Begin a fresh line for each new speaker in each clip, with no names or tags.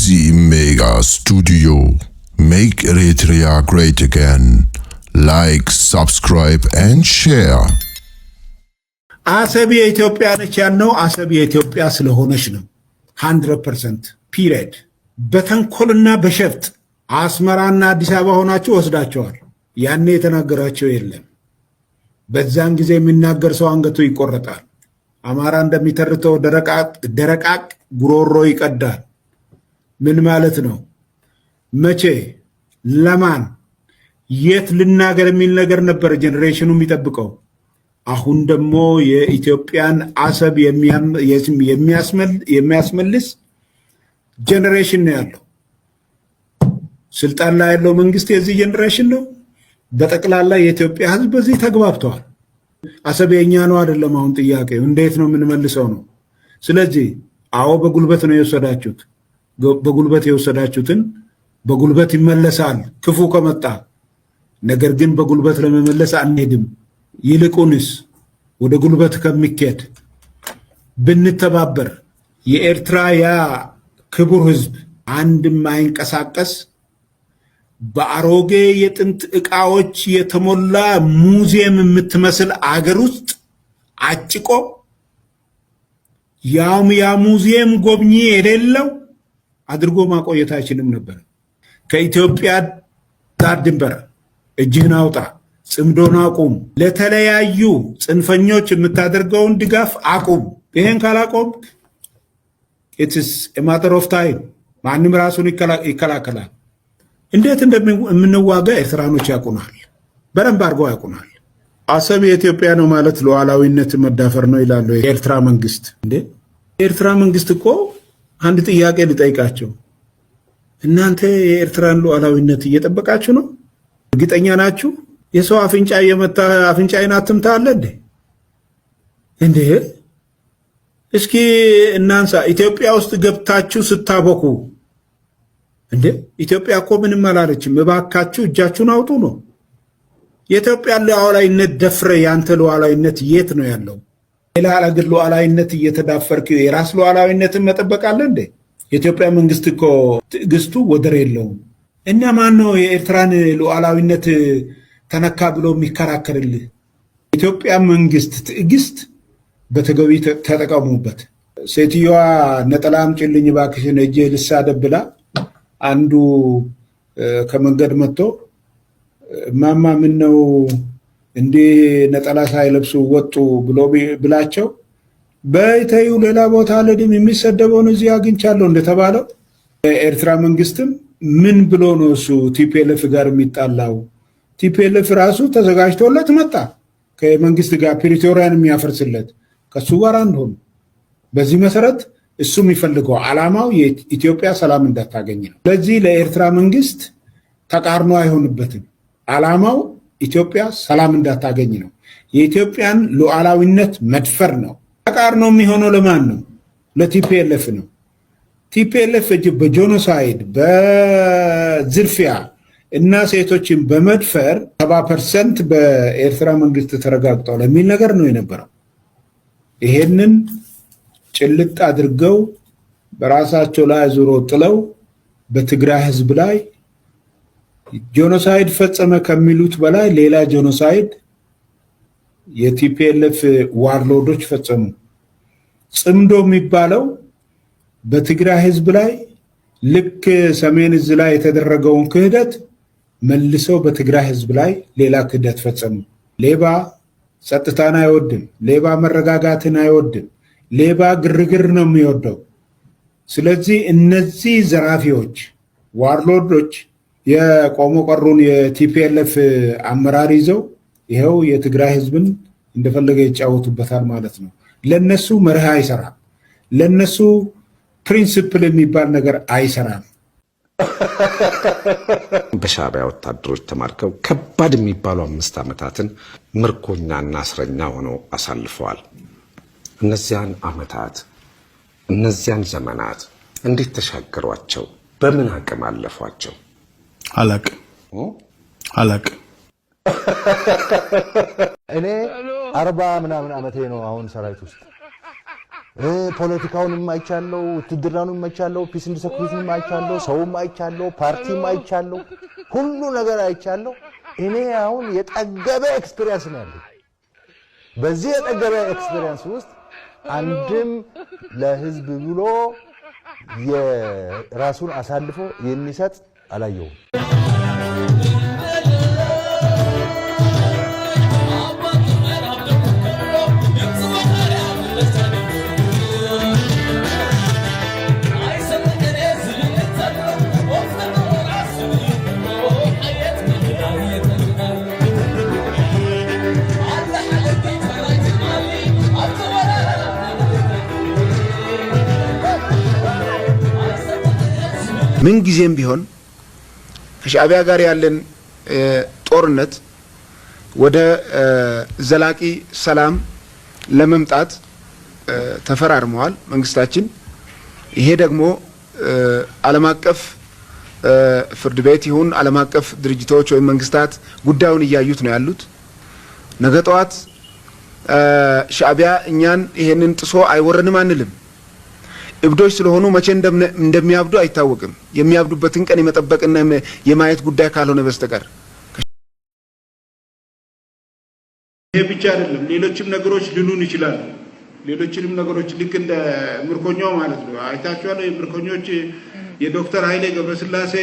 Easy Mega Studio. Make Eritrea great again. Like, subscribe and share.
አሰብ የኢትዮጵያ ነች ያልነው አሰብ የኢትዮጵያ ስለሆነች ነው። 100% ፒሪድ። በተንኮልና በሸፍጥ አስመራና አዲስ አበባ ሆናችሁ ወስዳቸዋል። ያኔ የተናገራቸው የለም። በዛን ጊዜ የሚናገር ሰው አንገቱ ይቆረጣል። አማራ እንደሚተርተው ደረቃቅ ጉሮሮ ይቀዳል። ምን ማለት ነው? መቼ ለማን የት ልናገር የሚል ነገር ነበር ጄኔሬሽኑ የሚጠብቀው። አሁን ደግሞ የኢትዮጵያን አሰብ የሚያስመልስ ጄኔሬሽን ነው ያለው። ስልጣን ላይ ያለው መንግስት የዚህ ጄኔሬሽን ነው። በጠቅላላ የኢትዮጵያ ሕዝብ በዚህ ተግባብተዋል። አሰብ የኛ ነው አይደለም። አሁን ጥያቄው እንዴት ነው የምንመልሰው ነው። ስለዚህ አዎ በጉልበት ነው የወሰዳችሁት። በጉልበት የወሰዳችሁትን በጉልበት ይመለሳል ክፉ ከመጣ። ነገር ግን በጉልበት ለመመለስ አንሄድም። ይልቁንስ ወደ ጉልበት ከሚኬድ ብንተባበር የኤርትራ ያ ክቡር ሕዝብ አንድም አይንቀሳቀስ በአሮጌ የጥንት ዕቃዎች የተሞላ ሙዚየም የምትመስል አገር ውስጥ አጭቆ ያውም ያ ሙዚየም ጎብኚ የሌለው አድርጎ ማቆየት አይችልም ነበር። ከኢትዮጵያ ዳር ድንበር እጅህን አውጣ፣ ጽምዶን አቁም፣ ለተለያዩ ጽንፈኞች የምታደርገውን ድጋፍ አቁም። ይሄን ካላቆም ኢትስ ኤ ማተር ኦፍ ታይም ማንም ራሱን ይከላከላል። እንዴት እንደምንዋጋ ኤርትራኖች ያውቁናል፣ በደንብ አድርገው ያውቁናል። አሰብ የኢትዮጵያ ነው ማለት ሉዓላዊነት መዳፈር ነው ይላሉ የኤርትራ መንግስት። እንዴ የኤርትራ መንግስት እኮ አንድ ጥያቄ ልጠይቃቸው፣ እናንተ የኤርትራን ሉዓላዊነት እየጠበቃችሁ ነው? እርግጠኛ ናችሁ? የሰው አፍንጫ እየመታ አፍንጫዬን አትምታ አለ እንዴ? እንዴ እስኪ እናንሳ። ኢትዮጵያ ውስጥ ገብታችሁ ስታበኩ እንዴ ኢትዮጵያ እኮ ምንም አላለችም። እባካችሁ እጃችሁን አውጡ ነው። የኢትዮጵያ ሉዓላዊነት ደፍረ ያንተ ሉዓላዊነት የት ነው ያለው? ሌላ አገር ሉዓላዊነት እየተዳፈርክ የራስ ሉዓላዊነትን መጠበቅ አለ እንዴ? የኢትዮጵያ መንግስት እኮ ትዕግስቱ ወደር የለውም። እና ማን ነው የኤርትራን ሉዓላዊነት ተነካ ብሎ የሚከራከርልህ? የኢትዮጵያ መንግስት ትዕግስት በተገቢ ተጠቀሙበት። ሴትዮዋ ነጠላ አምጪልኝ እባክሽን እጄ ልሳደብ ብላ አንዱ ከመንገድ መጥቶ ማማ ምን ነው እንዲህ ነጠላ ሳይለብሱ ወጡ ብሎ ብላቸው በይተዩ ሌላ ቦታ ለድም የሚሰደበውን እዚህ አግኝቻለሁ እንደተባለው የኤርትራ መንግስትም ምን ብሎ ነው እሱ ቲፒኤልኤፍ ጋር የሚጣላው? ቲፒኤልኤፍ ራሱ ተዘጋጅቶለት መጣ ከመንግስት ጋር ፕሪቶሪያን የሚያፈርስለት ከሱ ጋር አንድ ሆኑ። በዚህ መሰረት እሱ የሚፈልገው ዓላማው የኢትዮጵያ ሰላም እንዳታገኝ ነው። ስለዚህ ለኤርትራ መንግስት ተቃርኖ አይሆንበትም። ዓላማው ኢትዮጵያ ሰላም እንዳታገኝ ነው። የኢትዮጵያን ሉዓላዊነት መድፈር ነው። ተቃርኖ የሚሆነው ለማን ነው? ለቲፒኤልኤፍ ነው። ቲፒኤልኤፍ በጄኖሳይድ በዝርፊያ እና ሴቶችን በመድፈር 70% በኤርትራ መንግስት ተረጋግጧል የሚል ነገር ነው የነበረው። ይሄንን ጭልጥ አድርገው በራሳቸው ላይ ዙሮ ጥለው በትግራይ ህዝብ ላይ ጄኖሳይድ ፈጸመ ከሚሉት በላይ ሌላ ጄኖሳይድ የቲፒኤልኤፍ ዋርሎዶች ፈጸሙ። ጽምዶ የሚባለው በትግራይ ህዝብ ላይ ልክ ሰሜን እዝ ላይ የተደረገውን ክህደት መልሰው በትግራይ ህዝብ ላይ ሌላ ክህደት ፈጸሙ። ሌባ ጸጥታን አይወድም። ሌባ መረጋጋትን አይወድም። ሌባ ግርግር ነው የሚወደው። ስለዚህ እነዚህ ዘራፊዎች ዋርሎዶች የቆሞ ቀሩን የቲፒኤልኤፍ አመራር ይዘው ይኸው የትግራይ ህዝብን እንደፈለገ ይጫወቱበታል ማለት ነው። ለነሱ መርህ አይሰራም። ለነሱ ፕሪንሲፕል የሚባል ነገር አይሰራም።
በሻዕቢያ ወታደሮች ተማርከው ከባድ የሚባሉ 5 ዓመታትን ምርኮኛና እስረኛ ሆነው አሳልፈዋል። እነዚያን ዓመታት እነዚያን ዘመናት እንዴት ተሻገሯቸው? በምን አቅም አለፏቸው? አላቅም።
እኔ 40 ምናምን ዓመቴ ነው አሁን ሰራዊት ውስጥ ፖለቲካውን ማይቻለው ትድራኑን ማይቻለው ፒስ ኤንድ ሴኩሪቲን ማይቻለው ሰው ማይቻለው ፓርቲ ማይቻለው ሁሉ ነገር አይቻለው እኔ አሁን የጠገበ ኤክስፒሪየንስ ነው ያለኝ በዚህ የጠገበ ኤክስፒሪየንስ ውስጥ አንድም ለህዝብ ብሎ የራሱን አሳልፎ የሚሰጥ አላየውም
ምን ጊዜም ቢሆን ከሻዕቢያ ጋር ያለን ጦርነት ወደ ዘላቂ ሰላም ለመምጣት ተፈራርመዋል መንግስታችን ይሄ ደግሞ ዓለም አቀፍ ፍርድ ቤት ይሁን ዓለም አቀፍ ድርጅቶች ወይ መንግስታት ጉዳዩን ያዩት ነው ያሉት ነገ ጧት ሻዕቢያ እኛን ይሄንን ጥሶ አይወረንም አንልም እብዶች ስለሆኑ መቼ እንደሚያብዱ አይታወቅም የሚያብዱበትን ቀን የመጠበቅና የማየት ጉዳይ ካልሆነ በስተቀር ይሄ ብቻ አይደለም ሌሎችም ነገሮች ሊሉን ይችላሉ ሌሎችንም ነገሮች ልክ እንደ ምርኮኛው ማለት ነው አይታችኋል የምርኮኞች የዶክተር ኃይሌ ገብረስላሴ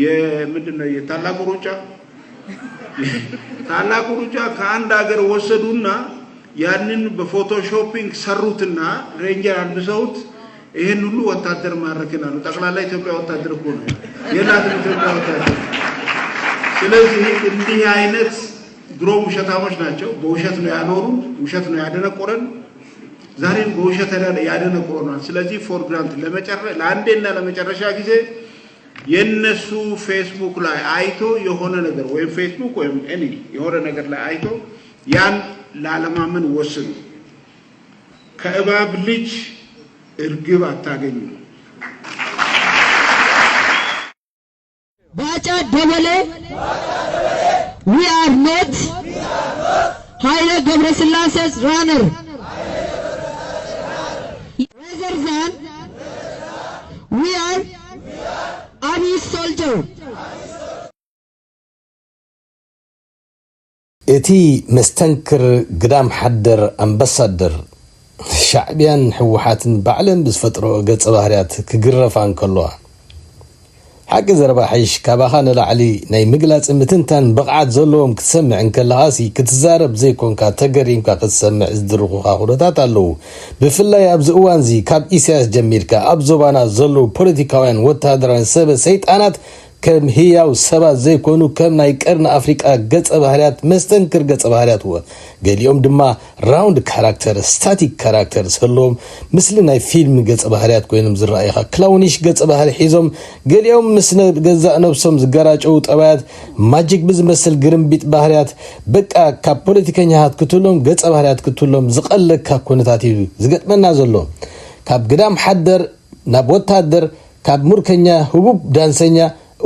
የምንድነው የታላቁ ሩጫ ከአንድ ሀገር ወሰዱና ያንን በፎቶሾፒንግ ሰሩትና ሬንጀር አልብሰውት ይሄን ሁሉ ወታደር ማረከናሉ ጠቅላላ ኢትዮጵያ ወታደር እኮ ነው የላትም ኢትዮጵያ ወታደር ስለዚህ እንዲህ አይነት ድሮ ውሸታሞች ናቸው በውሸት ነው ያኖሩን ውሸት ነው ያደነቆረን ዛሬም በውሸት ያደነቆረናል ስለዚህ ፎር ግራንት ለአንዴና ለመጨረሻ ጊዜ የነሱ ፌስቡክ ላይ አይቶ የሆነ ነገር ወይ ፌስቡክ ወይ ኤኒ የሆነ ነገር ላይ አይቶ ያን ለዓለማመን ወስኑ ከእባብ ልጅ እርግብ አታገኙ
ባጫ ደበሌ we are not ኃይለ ገብረስላሴ's runner rather than we are Abiy soldier
እቲ መስተንክር ግዳም ሓደር ኣምባሳደር ሻዕቢያን ሕወሓትን ባዕለን ብዝፈጥሮ ገጸ ባህርያት ክግረፋ እንከለዋ ሓቂ ዘረባ ሓይሽ ካባኻ ንላዕሊ ናይ ምግላፅ ምትንታን ብቕዓት ዘለዎም ክትሰምዕ እንከለኻሲ ክትዛረብ ዘይኮንካ ተገሪምካ ክትሰምዕ ዝድርኹኻ ኩነታት ኣለዉ ብፍላይ ኣብዚ እዋን እዚ ካብ ኢሳያስ ጀሚርካ ኣብ ዞባና ዘለዉ ፖለቲካውያን ወታደራውያን ሰበ ሰይጣናት كم هي وسبا زي كونو كم ناي قرن افريقيا ገጸ ባህሪያት መስተንክር ገጸ ባህሪያት ገሊኦም ድማ راوند ካራክተር ስታቲክ ካራክተር ሰሎም ምስሊ ናይ ፊልም ገጸ ባህሪያት ኮይኖም ዝራእይኻ ክላውኒሽ ገጸ ባህሪ ሒዞም ገሊኦም ምስነ ገዛእ ነብሶም ዝገራጨው ጠባያት ማጂክ ብዝመስል ግርምቢጥ ባህሪያት በቃ ካብ ፖለቲከኛታት ክትሎም ገጸ ባህሪያት ክትሎም ዝቀለካ ኩነታት እዩ ዝገጥመና ዘሎ ካብ ግዳም ሓደር ናብ ወታደር ካብ ሙርከኛ ህቡብ ዳንሰኛ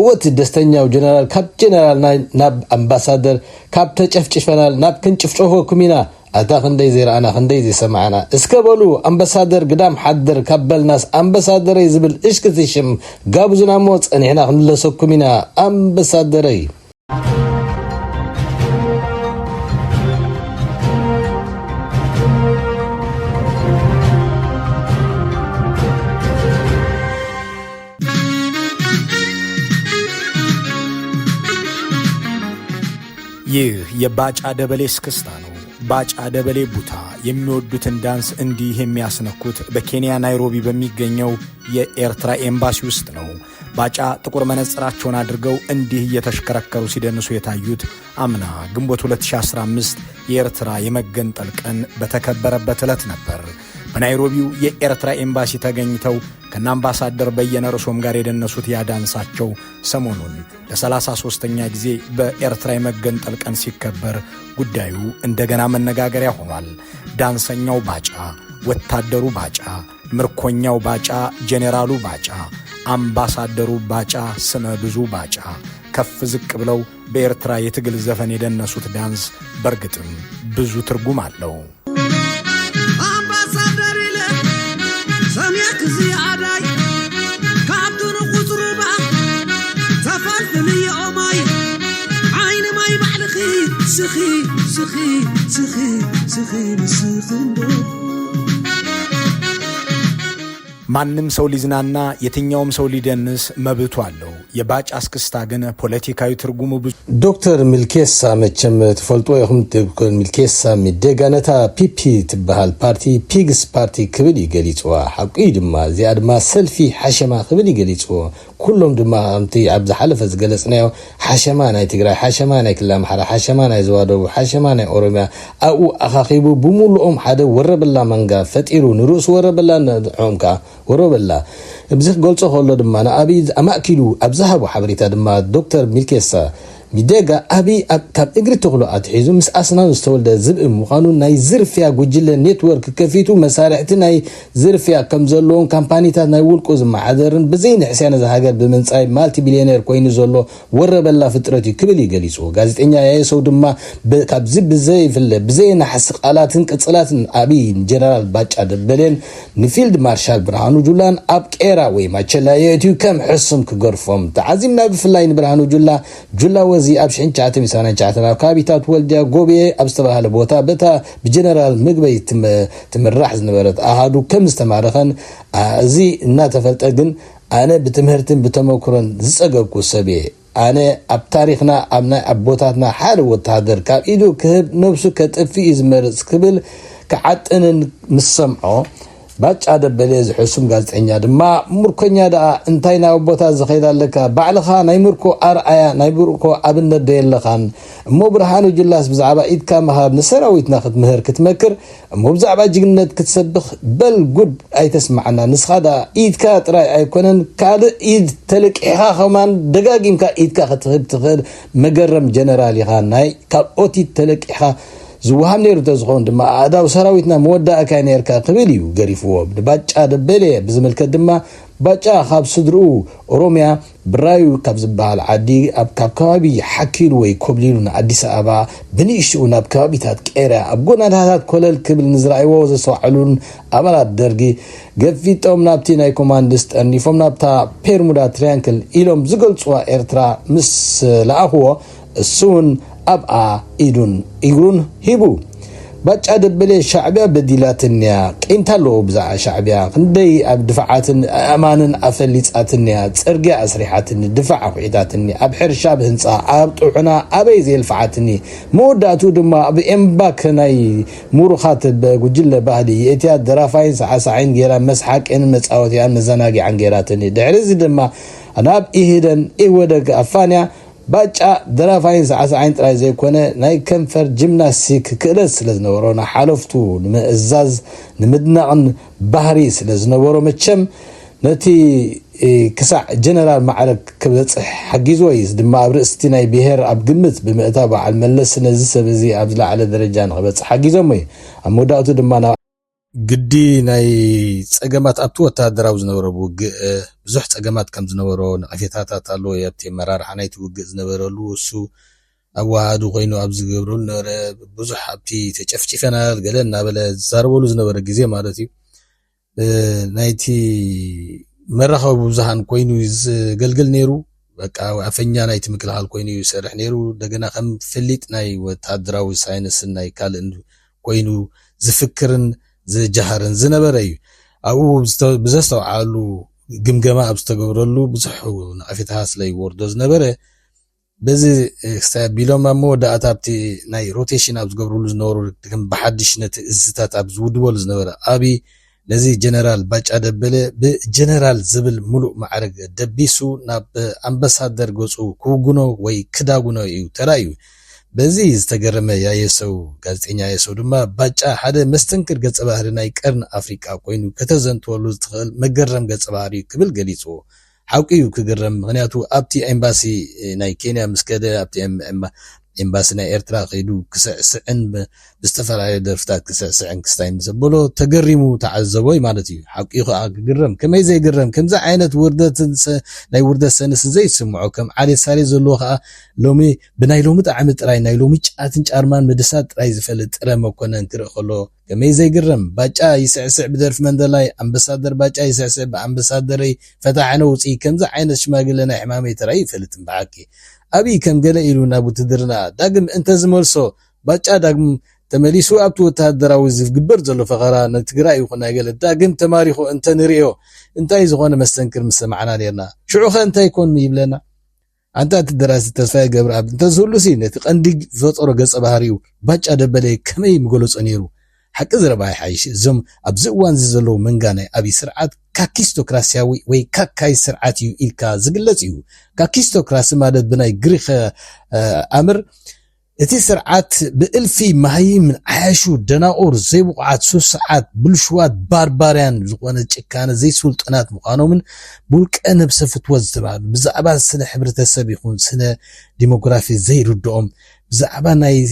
ወት ደስተኛው ጀነራል ካብ ጀነራል ናብ አምባሳደር ካብ ተጨፍጭፈናል ናብ ክንጭፍጮፎ ኩሚና አታ ክንደይ ዘራና ክንደይ ዘሰማዓና እስከበሉ አምባሳደር ግዳም ሓደር ካብልናስ አምባሳደር ይዝብል እሽክትሽም ጋብዙና ሞጽ እኔና ክንለሰኩሚና አምባሳደር
ይህ የባጫ ደበሌ ስክስታ ነው። ባጫ ደበሌ ቡታ የሚወዱትን ዳንስ እንዲህ የሚያስነኩት በኬንያ ናይሮቢ በሚገኘው የኤርትራ ኤምባሲ ውስጥ ነው። ባጫ ጥቁር መነጽራቸውን አድርገው እንዲህ እየተሽከረከሩ ሲደንሱ የታዩት አምና ግንቦት 2015 የኤርትራ የመገንጠል ቀን በተከበረበት ዕለት ነበር። በናይሮቢው የኤርትራ ኤምባሲ ተገኝተው ከአምባሳደር በየነ ርዕሶም ጋር የደነሱት ያዳንሳቸው ሰሞኑን ለ33ኛ ጊዜ በኤርትራ የመገንጠል ቀን ሲከበር ጉዳዩ እንደገና መነጋገሪያ ሆኗል። ዳንሰኛው ባጫ፣ ወታደሩ ባጫ፣ ምርኮኛው ባጫ፣ ጄኔራሉ ባጫ፣ አምባሳደሩ ባጫ፣ ስመ ብዙ ባጫ ከፍ ዝቅ ብለው በኤርትራ የትግል ዘፈን የደነሱት ዳንስ በርግጥም ብዙ ትርጉም አለው።
አምባሳደር
ማንም ሰው ሊዝናና የትኛውም ሰው ሊደንስ መብቱ አለው። የባጫ እስክስታ ግን ፖለቲካዊ ትርጉሙ ብዙ።
ዶክተር ሚልኬሳ መቸም ትፈልጦ ይኹም ዶክተር ሚልኬሳ ሚደጋነታ ፒፒ ትበሃል ፓርቲ ፒግስ ፓርቲ ክብል ይገሊጽዋ ሓቂ ድማ እዚኣ ድማ ሰልፊ ሓሸማ ክብል ይገሊጽዎ ኩሎም ድማ ኣምቲ ኣብ ዝሓለፈ ዝገለጽናዮ ሓሸማ ናይ ትግራይ ሓሸማ ናይ ክልል ኣምሓራ ሓሸማ ናይ ዞባ ደቡብ ሓሸማ ናይ ኦሮምያ ኣብኡ ኣኻኺቡ ብምሉኦም ሓደ ወረበላ መንጋ ፈጢሩ ንርእሱ ወረበላ ንዖምካ ወረበላ ብዝሕ ገልጾ ከሎ ድማ ንኣብይ ኣማእኪሉ ኣብ ዝሃቡ ሓበሬታ ድማ ዶክተር ሚልኬሳ ሚደጋ ኣብይ ካብ እግሪ ተኽሎ ኣትሒዙ ምስ ኣስናኑ ዝተወልደ ዝብእ ምዃኑ ናይ ዝርፍያ ጉጅለ ኔትወርክ ከፊቱ መሳርሕቲ ናይ ዝርፍያ ከም ዘለዎን ካምፓኒታት ናይ ውልቁ ዝመሓደርን ብዘይ ንሕስያነ ዝሃገር ብምንፃይ ማልቲ ቢልዮነር ኮይኑ ዘሎ ወረበላ ፍጥረት እዩ ክብል ይገሊጹ። ጋዜጠኛ ያየሰው ድማ ካብዚ ብዘይ ናሕሲ ቃላትን ቅፅላትን ኣብይ ጀነራል ባጫ ደበሌን ንፊልድ ማርሻል ብርሃኑ ጁላን ኣብ ቄራ ወይ ማቸላ የእትዩ ከም ሕሱም ክገርፎም ተዓዚምና ብፍላይ ንብርሃኑ ጁላ እዚ ኣብ 1999 ኣብ ካቢታት ወልድያ ጎቤ ኣብ ዝተባሃለ ቦታ በታ ብጀነራል ምግበይ ትምራሕ ዝነበረት ኣሃዱ ከም ዝተማረኸን እዚ እናተፈልጠ ግን ኣነ ብትምህርትን ብተመክሮን ዝፀገብኩ ሰብየ ኣነ ኣብ ታሪኽና ኣብ ናይ ኣቦታትና ሓደ ወታደር ካብ ኢዱ ክህብ ነብሱ ከጥፊ ዝመርጽ ክብል ክዓጥንን ምስ ሰምዖ ባጫ ደበሌ ዝሕሱም ጋዜጠኛ ድማ ሙርኮኛ ደኣ እንታይ ናብ ቦታ ዝኸይዳ ኣለካ ባዕልኻ ናይ ሙርኮ ኣርኣያ ናይ ሙርኮ ኣብነት ደየለኻን እሞ ብርሃኑ ጁላስ ብዛዕባ ኢድካ ምሃብ ንሰራዊትና ክትምህር ክትመክር እሞ ብዛዕባ ጅግነት ክትሰብኽ በል ጉድ ኣይተስማዕና ንስኻ ደኣ ኢድካ ጥራይ ኣይኮነን ካልእ ኢድ ተለቂሕኻ ኸማን ደጋጊምካ ኢድካ ክትህብ ትኽእል መገረም ጀነራል ኢኻ ናይ ካልኦት ኢድ ተለቂሕኻ ዝውሃብ ነይሩ ተዝኾን ድማ ኣእዳው ሰራዊትና መወዳእካ ነርካ ክብል እዩ ገሪፍዎ። ባጫ ደበሌ ብዝምልከት ድማ ባጫ ካብ ስድርኡ ኦሮምያ ብራዩ ካብ ዝበሃል ዓዲ ካብ ከባቢ ሓኪሉ ወይ ኮብሊሉ ንኣዲስ ኣበባ ብንእሽኡ ናብ ከባቢታት ቄራ ኣብ ጎናታት ኮለል ክብል ንዝረኣይዎ ዘሰዋዕሉን ኣባላት ደርጊ ገፊጦም ናብቲ ናይ ኮማንድስ ጠርኒፎም ናብታ ፔርሙዳ ትሪያንክል ኢሎም ዝገልጽዋ ኤርትራ ምስ ለኣኽዎ እሱውን ኣብኣ ኢዱን እግሩን ሂቡ። ባጫ ደበሌ ሻዕብያ በዲላትንያ ቄንታለዎ ብዛዕባ ሻዕብያ ክንደይ ኣብ ድፍዓትን ኣማንን ኣፈሊጻትንያ ጽርግያ ኣስሪሓትን ድፍዓ ኩሒታትኒ ኣብ ሕርሻ ብህንፃ ኣብ ጥዑና ኣበይ ዘልፍዓትኒ መወዳእቱ ድማ ኣብ ኤምባክ ናይ ሙሩኻት በጉጅለ ባህሊ የእትያ ደራፋይን ሰዓሳዓይን ጌራ መስሓቅን መፃወትያን መዘናጊዓን ጌራትኒ ድሕሪዚ ድማ ናብ ኢህደን ኢወደግ ኣፋንያ ባጫ ደራፋይን ሰዓሳዓይን ጥራይ ዘይኮነ ናይ ከንፈር ጂምናስቲክ ክእለት ስለ ዝነበሮ ሓለፍቱ ንምእዛዝ ንምድናቕን ባህሪ ስለ ዝነበሮ መቸም ነቲ ክሳዕ ጀነራል ማዕረግ ክበፅሕ ሓጊዞ እዩ። ድማ ኣብ ርእስቲ ናይ ብሄር ኣብ ግምት ብምእታው በዓል መለስ ነዚ ሰብ እዚ ኣብ ዝለዓለ ደረጃ ንክበፅሕ ሓጊዞም እዩ። ኣብ መወዳእቱ ድማ ግዲ ናይ ፀገማት ኣብቲ ወታደራዊ ዝነበረ ውግእ ብዙሕ ፀገማት ከም ዝነበሮ ንቐፌታታት ኣሎ የብቲ መራርሓ ናይቲ ውግእ ዝነበረሉ እሱ ኣዋሃዱ ኮይኑ ኣብ ዝገብረሉ ነበረ ብዙሕ ኣብቲ ተጨፍጭፈናል ገለ እናበለ ዝዛረበሉ ዝነበረ ግዜ ማለት እዩ። ናይቲ መራኸቢ ብዙሃን ኮይኑ ዝገልግል ነይሩ። በቃ ኣፈኛ ናይቲ ምክልኻል ኮይኑ ይሰርሕ ነይሩ። እንደገና ከም ፍሊጥ ናይ ወታደራዊ ሳይንስን ናይ ካልእ ኮይኑ ዝፍክርን ዝጀሃርን ዝነበረ እዩ። ኣብኡ ብዘስተውዓሉ ግምገማ ኣብ ዝተገብረሉ ብዙሕ ንቐፌታት ስለ ይወርዶ ዝነበረ በዚ ቢሎም ኣብ መወዳእታ ኣብቲ ናይ ሮቴሽን ኣብ ዝገብርሉ ዝነበሩ ከም ብሓድሽ ነቲ እዝታት ኣብ ዝውድበሉ ዝነበረ ኣብይ ነዚ ጀነራል ባጫ ደበለ ብጀነራል ዝብል ሙሉእ ማዕረግ ደቢሱ ናብ ኣምባሳደር ገጹ ክውግኖ ወይ ክዳጉኖ እዩ ተራእዩ። በዚ ዝተገረመ ያየሰው ጋዜጠኛ ያየሰው ድማ ባጫ ሓደ መስተንክር ገጸ ባህሪ ናይ ቀርን ኣፍሪካ ኮይኑ ከተዘንተወሉ ዝትኽእል መገረም ገጸ ባህሪ ክብል ገሊጹ። ሓቂዩ ክግረም ምክንያቱ ኣብቲ ኤምባሲ ናይ ኬንያ ምስከደ ኣብቲ ኤምባሲ ናይ ኤርትራ ከይዱ ክስዕስዕን ብዝተፈላለዩ ደርፍታት ክስዕስዕን ክስታይ ዘበሎ ተገሪሙ ተዓዘቦይ ማለት እዩ። ሓቂዩ ከዓ ክግረም ከመይ ዘይግረም ከምዚ ዓይነት ውርደትን ናይ ውርደት ሰንስ ዘይስምዖ ከም ዓሌት ሳሌ ዘለዎ ከዓ ሎሚ ብናይ ሎሚ ጣዕሚ ጥራይ ናይ ሎሚ ጫትን ጫርማን መድሳት ጥራይ ዝፈልጥ ጥረ መኮነን ክርኢ ከሎ ከመይ ዘይግረም ባጫ ይስዕስዕ ብደርፊ መንደላይ ኣምባሳደር ባጫ ይስዕስዕ ብኣምባሳደረይ ፈታሕነ ውፅኢ ከምዚ ዓይነት ሽማግለ ናይ ሕማመይ ተራይ ይፈልጥን ብሓቂ أبي كم قال إلونا بتدرنا داقم أنت زملسو باچا داقم تمليسو أبتو تهدراو زيف قبر زلو فقرا نتقرأي وخنا قال داقم تماريخو أنت نريو أنت يزغونا مستنكر مسمعنا ليرنا شعوخ أنت يكون ميبلنا أنت تدراسة تسفاي قبر أب أنت زولوسي نتقندق فطر قص بهاريو باچا دبلي كمي مقولوس أنيرو حق زرباي حيش زم أبزقوان زلو منغاني أبي سرعات كاكيستوكراسياوي وي كاكاي سرعاتيو إلكا زقلتيو كاكيستوكراسي مادت بناي قريخ أمر اتي سرعات بألفي مهي من عاشو دناؤور زي وقعات سو ساعات بلشوات بارباريان زقوانا جكانا زي سلطانات مقانو من بولك أنا بسفت وزتبال بزعبان سنة حبرة السابقون سنة ديموغرافي زي ردوهم بزعبان ناي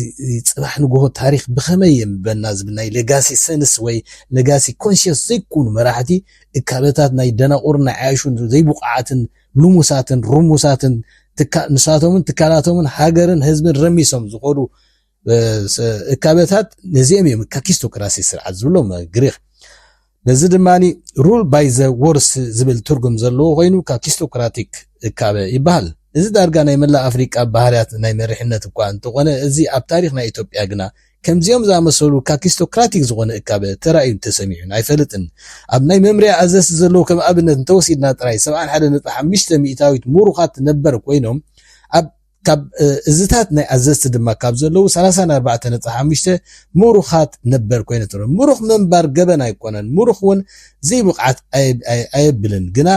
صباح نقوه تاريخ بخميم بالناس بناي لغاسي سنس وي لغاسي كونشيس زي كون مراحتي اكابتات ناي دناؤورنا عاشو زي وقعات لوموساتن روموساتن نساتهم تكالاتهم هاجرن حزبن رميسهم زقودو اكابتات نزيم كاكيستوكراسي سرعه زلوم غريخ بزي دماني رول باي ذا وورس زبل ترجم زلو غينو كاكيستوكراتيك اكابه يبال እዚ ዳርጋ ናይ መላ አፍሪቃ ባህሪያት ናይ መሪሕነት እኳ እንተኾነ እዚ ኣብ ታሪኽና ኢትዮጵያ ግና ከምዚኦም ዝኣመሰሉ ካኪስቶክራቲክ ዝኾነ እካበ ተራእዩ ተሰሚዑን ኣይፈልጥን ኣብ ናይ መምርያ ኣዘስ ዘለዎ ከም ኣብነት እንተወሲድና ጥራይ 71.5 ሚእታዊት ሙሩኻት ነበር ኮይኖም ካብ እዝታት ናይ ኣዘስቲ ድማ ካብ ዘለው 34.5 ሙሩኻት ነበር ኮይነቱ ሙሩኽ መንባር ገበን ኣይኮነን ሙሩኽ ውን ዘይብቕዓት ኣይብልን ግና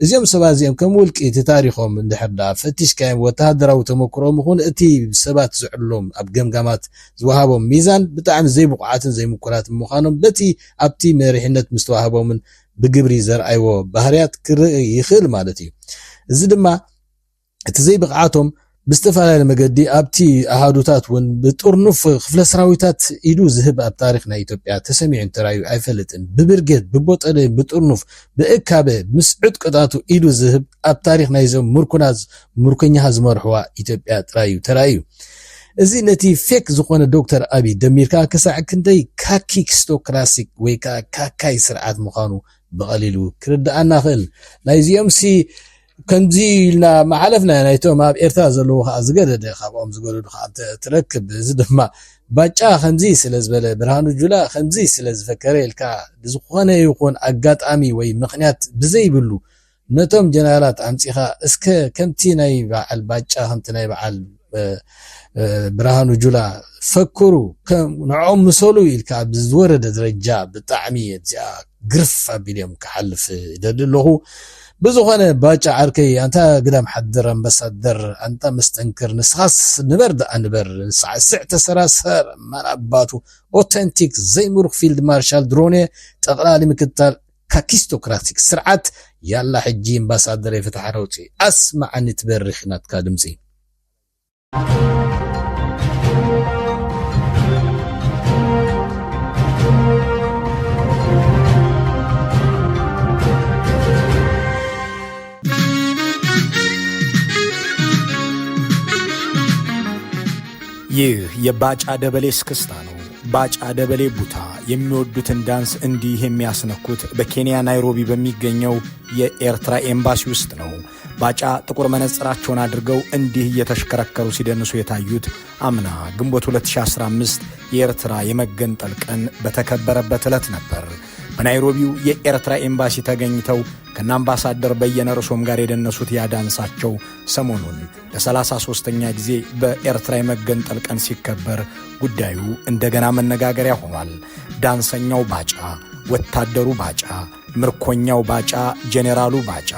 እዚኦም ሰባት እዚኦም ከም ውልቂ እቲ ታሪኾም እንድሕር ዳ ፈቲሽካዮም ወተሃደራዊ ተመክሮም ይኹን እቲ ሰባት ዝዕሎም ኣብ ገምጋማት ዝወሃቦም ሚዛን ብጣዕሚ ዘይብቕዓትን ዘይምኩራትን ምዃኖም በቲ ኣብቲ መሪሕነት ምስተዋህቦምን ብግብሪ ዘርኣይዎ ባህርያት ክርኢ ይኽእል ማለት እዩ እዚ ድማ እቲ ዘይብቕዓቶም ብዝተፈላለየ መገዲ ኣብቲ ኣሃዱታት ውን ብጡርኑፍ ክፍለ ሰራዊታት ኢዱ ዝህብ ኣብ ታሪኽ ናይ ኢትዮጵያ ተሰሚዑን ተራእዩ ኣይፈልጥን ብብርጌድ ብቦጠለ ብጡርኑፍ ብእካበ ምስ ዕጥቅታቱ ኢዱ ዝህብ ኣብ ታሪኽ ናይ ዞም ምርኮኛ ዝመርሕዋ ኢትዮጵያ ጥራዩ ተራእዩ እዚ ነቲ ፌክ ዝኾነ ዶክተር አብይ ደሚርካ ክሳዕ ክንደይ ካኪስቶክራሲክ ወይ ካካይ ስርዓት ምዃኑ ብቐሊሉ ክርዳኣና ኽእል ናይዚኦም ከምዚ ኢልና ማሓለፍና ናይቶም ኣብ ኤርትራ ዘለዎ ከዓ ዝገደደ ካብኦም ዝገደዱ ከዓ ትረክብ እዚ ድማ ባጫ ከምዚ ስለ ዝበለ ብርሃኑ ጁላ ከምዚ ስለ ዝፈከረ ኢልካ ዝኾነ ይኹን ኣጋጣሚ ወይ ምኽንያት ብዘይብሉ ነቶም ጀነራላት ኣምፂኻ እስከ ከምቲ ናይ በዓል ባጫ ከምቲ ናይ በዓል ብርሃኑ ጁላ ፈክሩ ንዖም ምሰሉ ኢልካ ብዝወረደ ደረጃ ብጣዕሚ እዚኣ ግርፍ ኣቢልዮም ክሓልፍ ይደልለኹ بزخانه باچا عركي انت قدام حدر امبسادر انت مستنكر نسخاص نبرد انبر ساعه سراسر مراباتو اوثنتيك زي مروخ فيلد مارشال دروني تقلالي مكتال كاكيستوكراتيك سرعت يلا حجي امبسادر يفتح روتي اسمع ان تبرخنات كادمزي
ይህ የባጫ ደበሌ ስክስታ ነው። ባጫ ደበሌ ቡታ የሚወዱትን ዳንስ እንዲህ የሚያስነኩት በኬንያ ናይሮቢ በሚገኘው የኤርትራ ኤምባሲ ውስጥ ነው። ባጫ ጥቁር መነጽራቸውን አድርገው እንዲህ እየተሽከረከሩ ሲደንሱ የታዩት አምና ግንቦት 2015 የኤርትራ የመገንጠል ቀን በተከበረበት ዕለት ነበር። በናይሮቢው የኤርትራ ኤምባሲ ተገኝተው ከአምባሳደር በየነ ርዕሶም ጋር የደነሱት ያዳንሳቸው ሰሞኑን ለ33ኛ ጊዜ በኤርትራ የመገንጠል ቀን ሲከበር ጉዳዩ እንደገና መነጋገሪያ ሆኗል። ዳንሰኛው ባጫ፣ ወታደሩ ባጫ፣ ምርኮኛው ባጫ፣ ጄኔራሉ ባጫ፣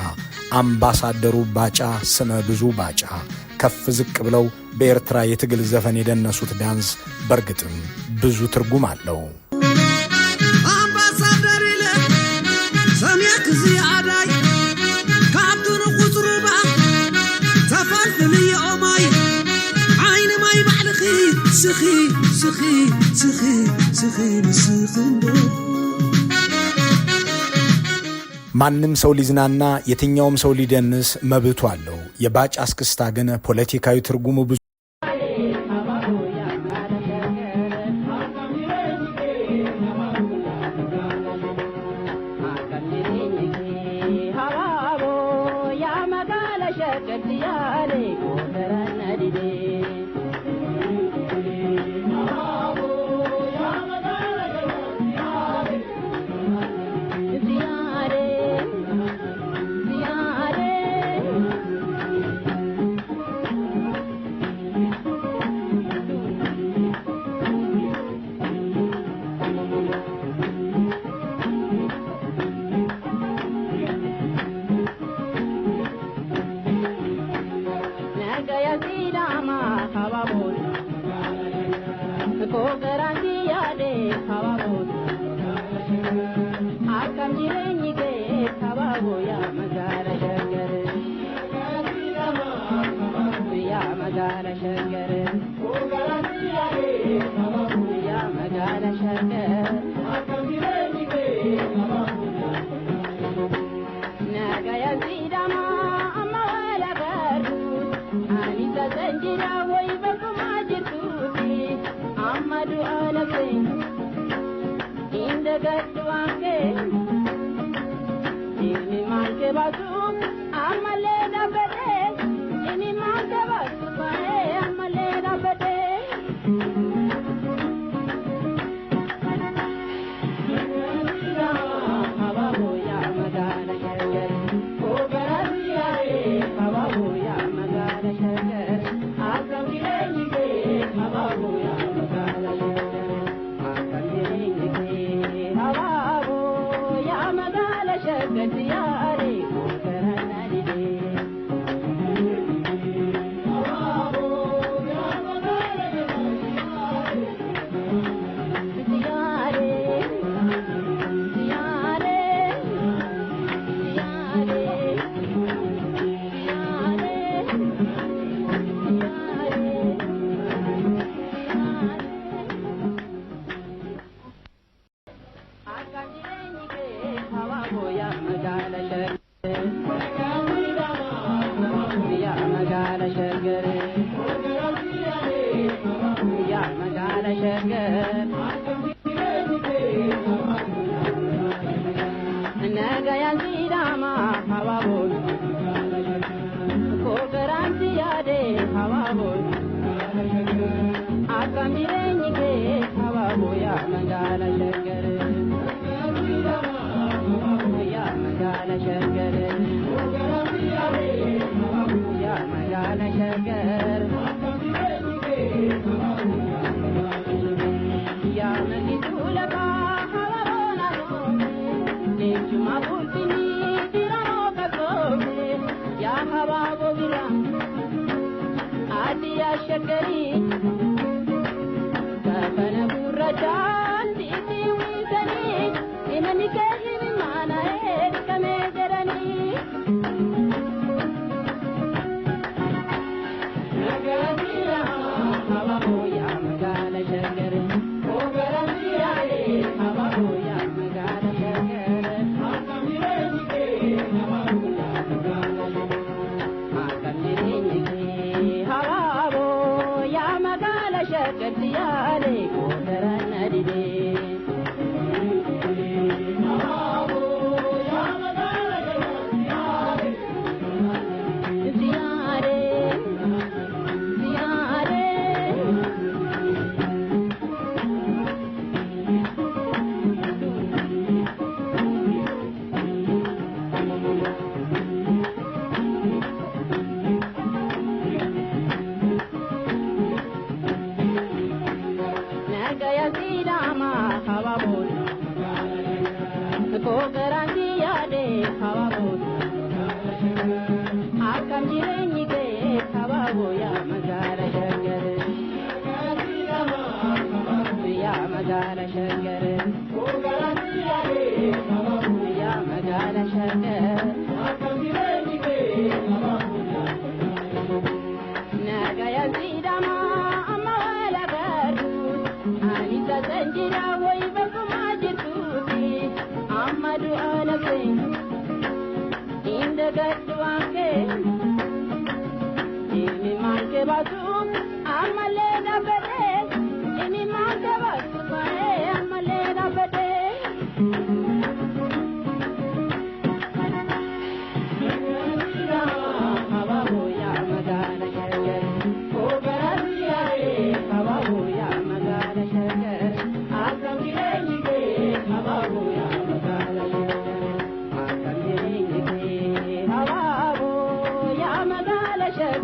አምባሳደሩ ባጫ፣ ስመ ብዙ ባጫ ከፍ ዝቅ ብለው በኤርትራ የትግል ዘፈን የደነሱት ዳንስ በርግጥም ብዙ ትርጉም አለው። سخي سخي سخي سخي مسخندو ማንም ሰው ሊዝናና የትኛውም ሰው ሊደንስ መብቱ አለው። የባጫ እስክስታ ግን ፖለቲካዊ ትርጉሙ ብዙ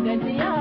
Good to you.